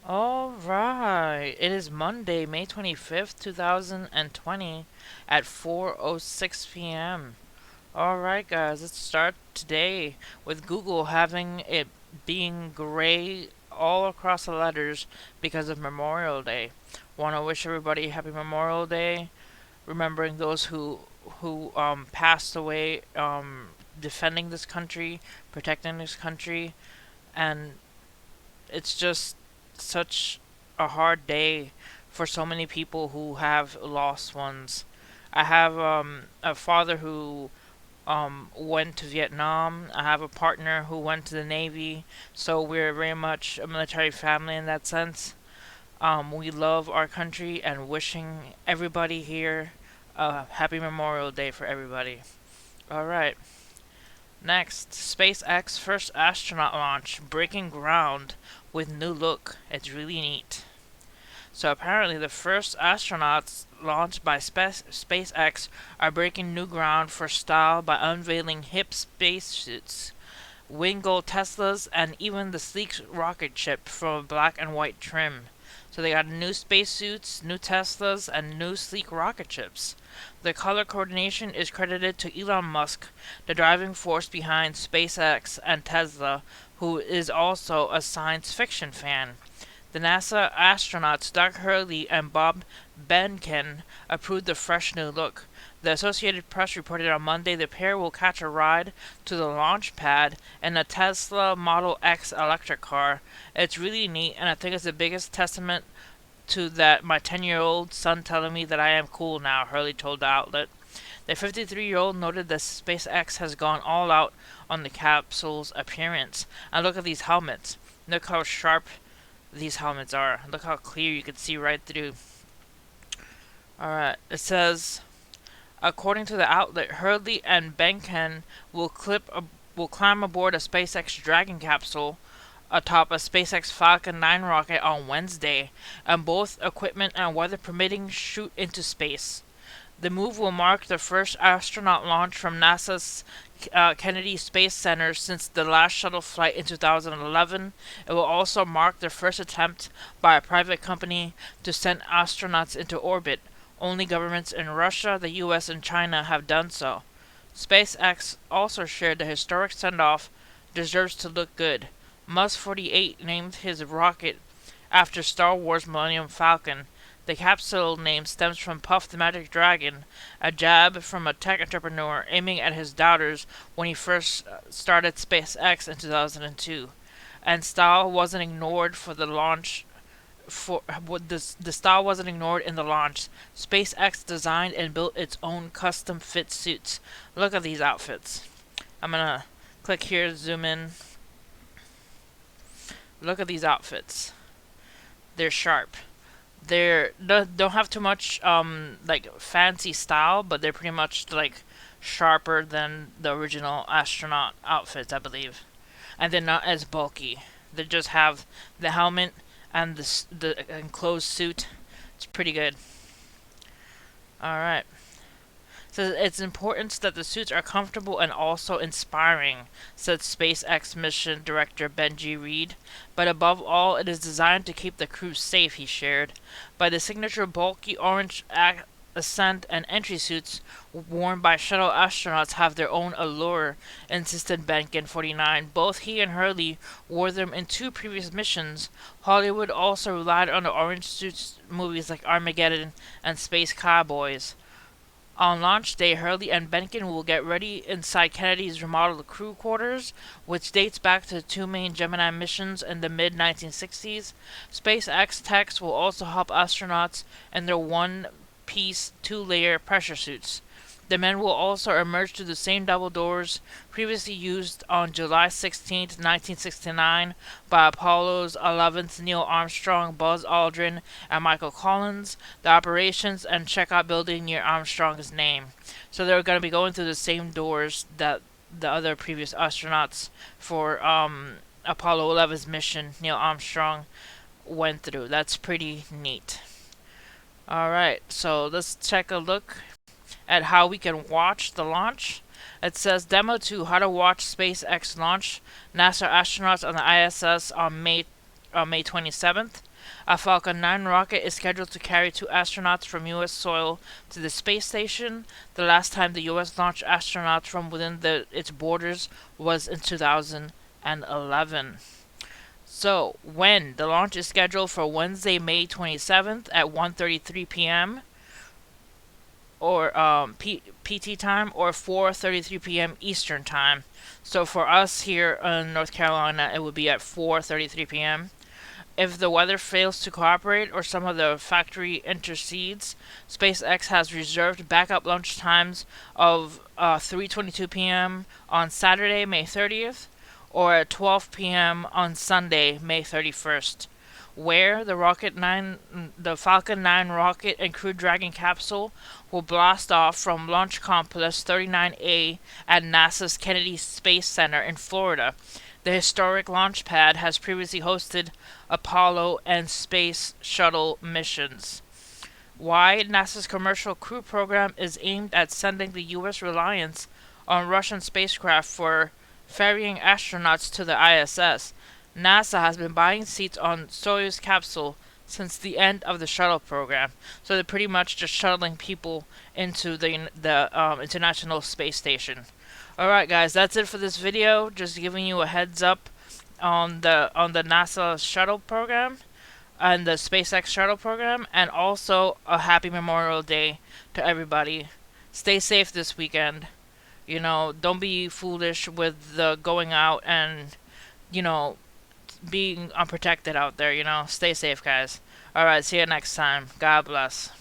All right. It is Monday, May 25th, 2020 at 4:06 p.m. All right, guys, let's start today with Google having it being gray all across the letters because of Memorial Day. Want to wish everybody happy Memorial Day, remembering those who passed away defending this country, protecting this country, and it's just such a hard day for so many people who have lost ones. I have a father who went to Vietnam. I have a partner who went to the Navy, so we're very much a military family in that sense. We love our country and wishing everybody here a happy Memorial Day for everybody. All right. Next, SpaceX first astronaut launch breaking ground with new look. It's really neat. So apparently, the first astronauts launched by SpaceX are breaking new ground for style by unveiling hip spacesuits, Wingo Teslas, and even the sleek rocket ship from a black and white trim. So they got new spacesuits, new Teslas, and new sleek rocket ships. The color coordination is credited to Elon Musk, the driving force behind SpaceX and Tesla, who is also a science fiction fan. The NASA astronauts Doug Hurley and Bob Behnken approved the fresh new look. The Associated Press reported on Monday the pair will catch a ride to the launch pad in a Tesla Model X electric car. It's really neat, and I think it's the biggest testament to that my 10-year-old son telling me that I am cool now, Hurley told the outlet. The 53-year-old noted that SpaceX has gone all out on the capsule's appearance. And look at these helmets. Look how sharp these helmets are. Look how clear you can see right through. Alright, it says, according to the outlet, Hurley and Behnken will climb aboard a SpaceX Dragon capsule atop a SpaceX Falcon 9 rocket on Wednesday, and both equipment and weather permitting shoot into space. The move will mark the first astronaut launch from NASA's Kennedy Space Center since the last shuttle flight in 2011. It will also mark the first attempt by a private company to send astronauts into orbit. Only governments in Russia, the US, and China have done so. SpaceX also shared the historic send-off deserves to look good. Musk 48 named his rocket after Star Wars Millennium Falcon. The capsule name stems from Puff the Magic Dragon, a jab from a tech entrepreneur aiming at his doubters when he first started SpaceX in 2002. And style wasn't ignored for the launch. The style wasn't ignored in the launch. SpaceX designed and built its own custom fit suits. Look at these outfits. I'm gonna click here, zoom in. Look at these outfits. They're sharp. Don't have too much like fancy style, but they're pretty much like sharper than the original astronaut outfits, I believe. And they're not as bulky. They just have the helmet and the enclosed suit. It's pretty good. All right. So it's important that the suits are comfortable and also inspiring, said SpaceX mission director Benji Reed. But above all, it is designed to keep the crew safe, he shared. By the signature bulky orange ascent and entry suits worn by shuttle astronauts have their own allure, insisted Benkin 49. Both he and Hurley wore them in two previous missions. Hollywood also relied on the orange suits movies like Armageddon and Space Cowboys. On launch day, Hurley and Behnken will get ready inside Kennedy's remodeled crew quarters, which dates back to the two main Gemini missions in the mid 1960s. SpaceX techs will also help astronauts in their one piece, two layer pressure suits. The men will also emerge through the same double doors previously used on July 16, 1969 by Apollo's 11th Neil Armstrong, Buzz Aldrin, and Michael Collins, the operations and checkout building near Armstrong's name. So they're going to be going through the same doors that the other previous astronauts for Apollo 11's mission, Neil Armstrong, went through. That's pretty neat. Alright, so let's take a look at how we can watch the launch. It says Demo 2 How to Watch SpaceX Launch NASA Astronauts on the ISS on May 27th. A Falcon 9 rocket is scheduled to carry two astronauts from U.S. soil to the space station. The last time the U.S. launched astronauts from within its borders was in 2011. So, when the launch is scheduled for Wednesday, May 27th at 1:33 p.m. or PT time, or 4:33 p.m. Eastern time. So for us here in North Carolina, it would be at 4:33 p.m. If the weather fails to cooperate or some of the factory intercedes, SpaceX has reserved backup launch times of 3:22 p.m. on Saturday, May 30th, or at 12 p.m. on Sunday, May 31st, where the Falcon 9 rocket and Crew Dragon capsule will blast off from Launch Complex 39A at NASA's Kennedy Space Center in Florida. The historic launch pad has previously hosted Apollo and Space Shuttle missions. Why NASA's Commercial Crew program is aimed at sending the U.S. reliance on Russian spacecraft for ferrying astronauts to the ISS. NASA has been buying seats on Soyuz capsule since the end of the shuttle program, so they're pretty much just shuttling people into the International Space Station. Alright guys, that's it for this video. Just giving you a heads up on the NASA shuttle program and the SpaceX shuttle program, and also a happy Memorial Day to everybody. Stay safe this weekend. Don't be foolish with the going out and, being unprotected out there, Stay safe, guys. Alright, see you next time. God bless.